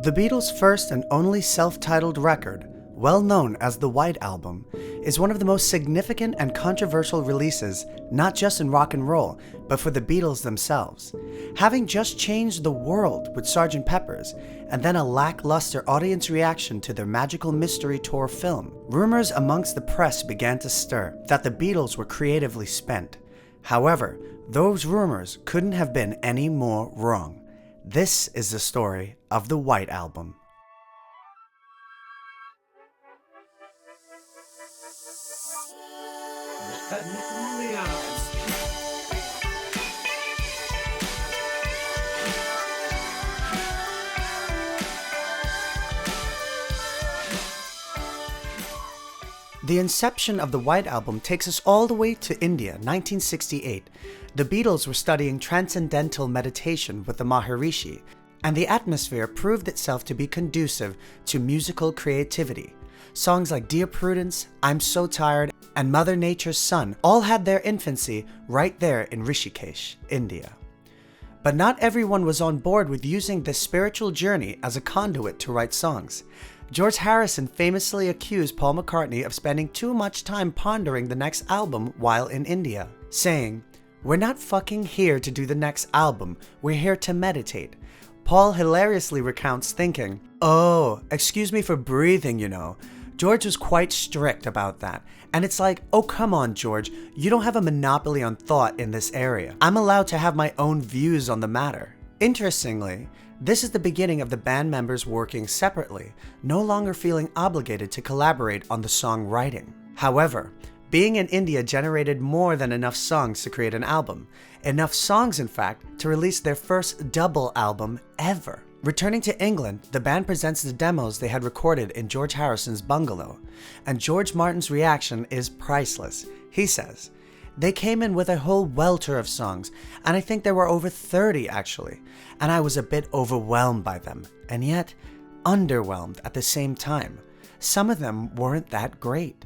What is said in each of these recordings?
The Beatles' first and only self-titled record, well known as the White Album, is one of the most significant and controversial releases, not just in rock and roll, but for the Beatles themselves. Having just changed the world with Sgt. Pepper's, and then a lackluster audience reaction to their Magical Mystery Tour film, rumors amongst the press began to stir that the Beatles were creatively spent. However, those rumors couldn't have been any more wrong. This is the story of the White Album. The inception of the White Album takes us all the way to India, 1968. The Beatles were studying transcendental meditation with the Maharishi, and the atmosphere proved itself to be conducive to musical creativity. Songs like Dear Prudence, I'm So Tired, and Mother Nature's Son all had their infancy right there in Rishikesh, India. But not everyone was on board with using this spiritual journey as a conduit to write songs. George Harrison famously accused Paul McCartney of spending too much time pondering the next album while in India, saying, "We're not fucking here to do the next album, we're here to meditate." Paul hilariously recounts thinking, "Oh, excuse me for breathing, you know." George was quite strict about that, and it's like, oh come on George, you don't have a monopoly on thought in this area. I'm allowed to have my own views on the matter. Interestingly, this is the beginning of the band members working separately, no longer feeling obligated to collaborate on the song writing. However, being in India generated more than enough songs to create an album. Enough songs, in fact, to release their first double album ever. Returning to England, the band presents the demos they had recorded in George Harrison's bungalow, and George Martin's reaction is priceless. He says, "They came in with a whole welter of songs, and I think there were over 30 actually, and I was a bit overwhelmed by them, and yet underwhelmed at the same time. Some of them weren't that great.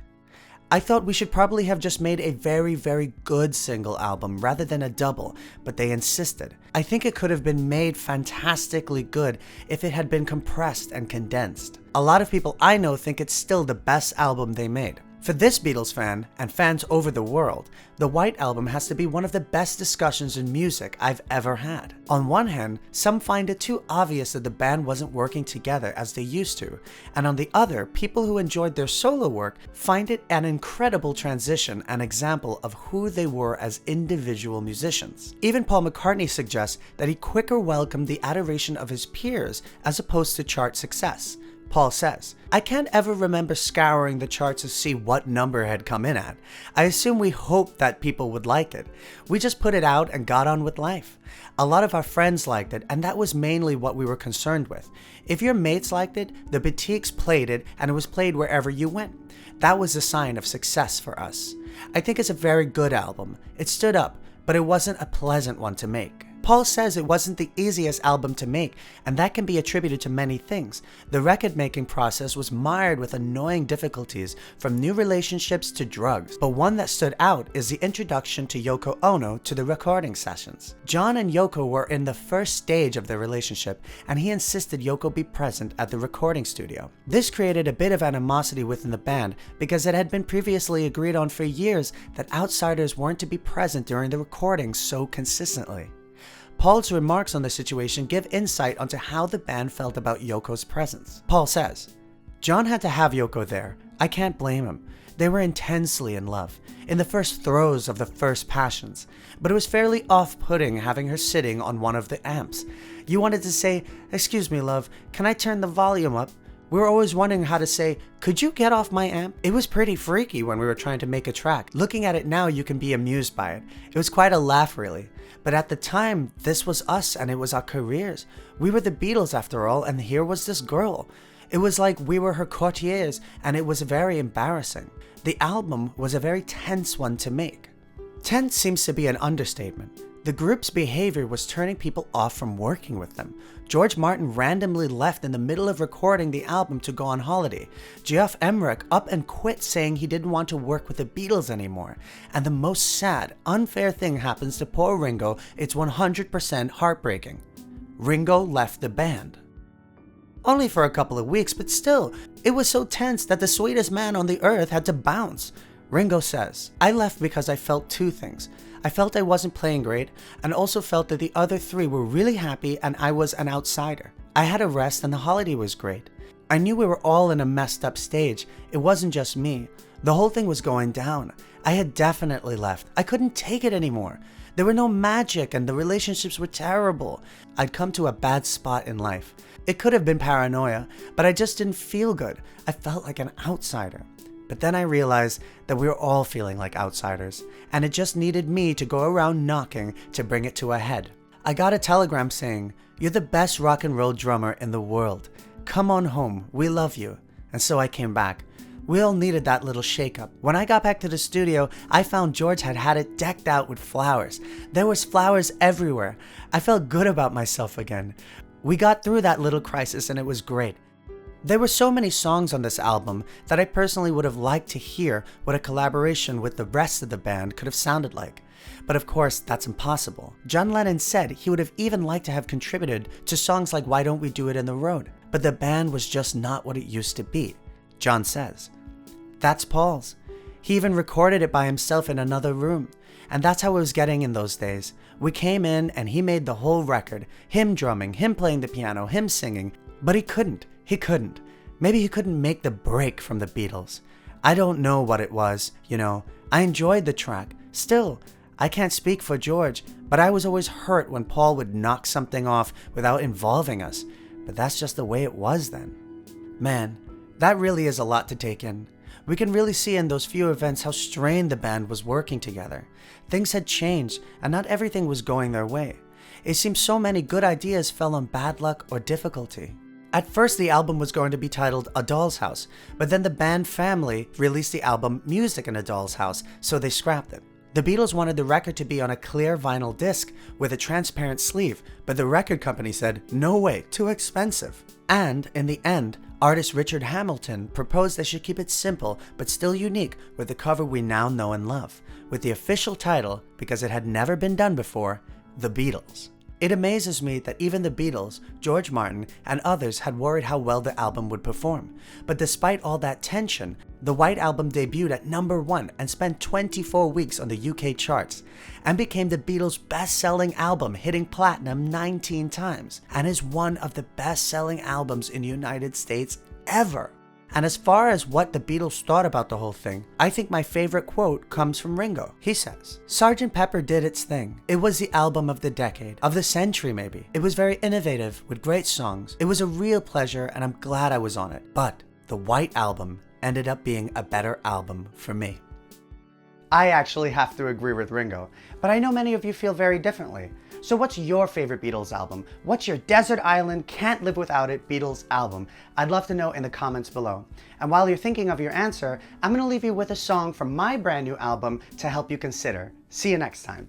I thought we should probably have just made a very, very good single album rather than a double, but they insisted. I think it could have been made fantastically good if it had been compressed and condensed. A lot of people I know think it's still the best album they made." For this Beatles fan, and fans over the world, the White Album has to be one of the best discussions in music I've ever had. On one hand, some find it too obvious that the band wasn't working together as they used to, and on the other, people who enjoyed their solo work find it an incredible transition and example of who they were as individual musicians. Even Paul McCartney suggests that he quicker welcomed the adoration of his peers as opposed to chart success. Paul says, "I can't ever remember scouring the charts to see what number it had come in at. I assume we hoped that people would like it. We just put it out and got on with life. A lot of our friends liked it, and that was mainly what we were concerned with. If your mates liked it, the boutiques played it, and it was played wherever you went. That was a sign of success for us. I think it's a very good album. It stood up, but it wasn't a pleasant one to make." Paul says it wasn't the easiest album to make, and that can be attributed to many things. The record-making process was mired with annoying difficulties, from new relationships to drugs, but one that stood out is the introduction to Yoko Ono to the recording sessions. John and Yoko were in the first stage of their relationship, and he insisted Yoko be present at the recording studio. This created a bit of animosity within the band, because it had been previously agreed on for years that outsiders weren't to be present during the recordings so consistently. Paul's remarks on the situation give insight onto how the band felt about Yoko's presence. Paul says, "John had to have Yoko there. I can't blame him. They were intensely in love, in the first throes of the first passions, but it was fairly off-putting having her sitting on one of the amps. You wanted to say, 'Excuse me, love, can I turn the volume up?' We were always wondering how to say, 'Could you get off my amp?' It was pretty freaky when we were trying to make a track. Looking at it now, you can be amused by it. It was quite a laugh, really. But at the time, this was us and it was our careers. We were the Beatles after all, and here was this girl. It was like we were her courtiers, and it was very embarrassing. The album was a very tense one to make." Tense seems to be an understatement. The group's behavior was turning people off from working with them. George Martin randomly left in the middle of recording the album to go on holiday. Geoff Emerick up and quit, saying he didn't want to work with the Beatles anymore. And the most sad, unfair thing happens to poor Ringo. It's 100% heartbreaking. Ringo left the band. Only for a couple of weeks, but still, it was so tense that the sweetest man on the earth had to bounce. Ringo says, I left because I felt two things. I felt I wasn't playing great, and also felt that the other three were really happy and I was an outsider. I had a rest and the holiday was great. I knew we were all in a messed up stage. It wasn't just me. The whole thing was going down. I had definitely left. I couldn't take it anymore. There were no magic and the relationships were terrible. I'd come to a bad spot in life. It could have been paranoia, but I just didn't feel good. I felt like an outsider. But then I realized that we were all feeling like outsiders, and it just needed me to go around knocking to bring it to a head. I got a telegram saying, "You're the best rock and roll drummer in the world. Come on home, we love you." And so I came back. We all needed that little shake-up. When I got back to the studio, I found George had had it decked out with flowers. There was flowers everywhere. I felt good about myself again. We got through that little crisis and it was great. There were so many songs on this album that I personally would have liked to hear what a collaboration with the rest of the band could have sounded like. But of course, that's impossible. John Lennon said he would have even liked to have contributed to songs like Why Don't We Do It in the Road? But the band was just not what it used to be, John says. That's Paul's. He even recorded it by himself in another room. And that's how it was getting in those days. We came in and he made the whole record. Him drumming, him playing the piano, him singing. But he couldn't. Maybe he couldn't make the break from the Beatles. I don't know what it was, I enjoyed the track. Still, I can't speak for George, but I was always hurt when Paul would knock something off without involving us. But that's just the way it was then. Man, that really is a lot to take in. We can really see in those few events how strained the band was working together. Things had changed, and not everything was going their way. It seems so many good ideas fell on bad luck or difficulty. At first, the album was going to be titled A Doll's House, but then the band family released the album Music in a Doll's House, so they scrapped it. The Beatles wanted the record to be on a clear vinyl disc with a transparent sleeve, but the record company said, no way, too expensive. And in the end, artist Richard Hamilton proposed they should keep it simple but still unique with the cover we now know and love, with the official title, because it had never been done before, The Beatles. It amazes me that even the Beatles, George Martin, and others had worried how well the album would perform. But despite all that tension, the White Album debuted at #1 and spent 24 weeks on the UK charts, and became the Beatles' best-selling album, hitting platinum 19 times, and is one of the best-selling albums in the United States ever. And as far as what the Beatles thought about the whole thing, I think my favorite quote comes from Ringo. He says, "Sgt. Pepper did its thing. It was the album of the decade, of the century maybe. It was very innovative with great songs. It was a real pleasure and I'm glad I was on it. But the White Album ended up being a better album for me." I actually have to agree with Ringo, but I know many of you feel very differently. So what's your favorite Beatles album? What's your Desert Island, Can't Live Without It Beatles album? I'd love to know in the comments below. And while you're thinking of your answer, I'm going to leave you with a song from my brand new album to help you consider. See you next time.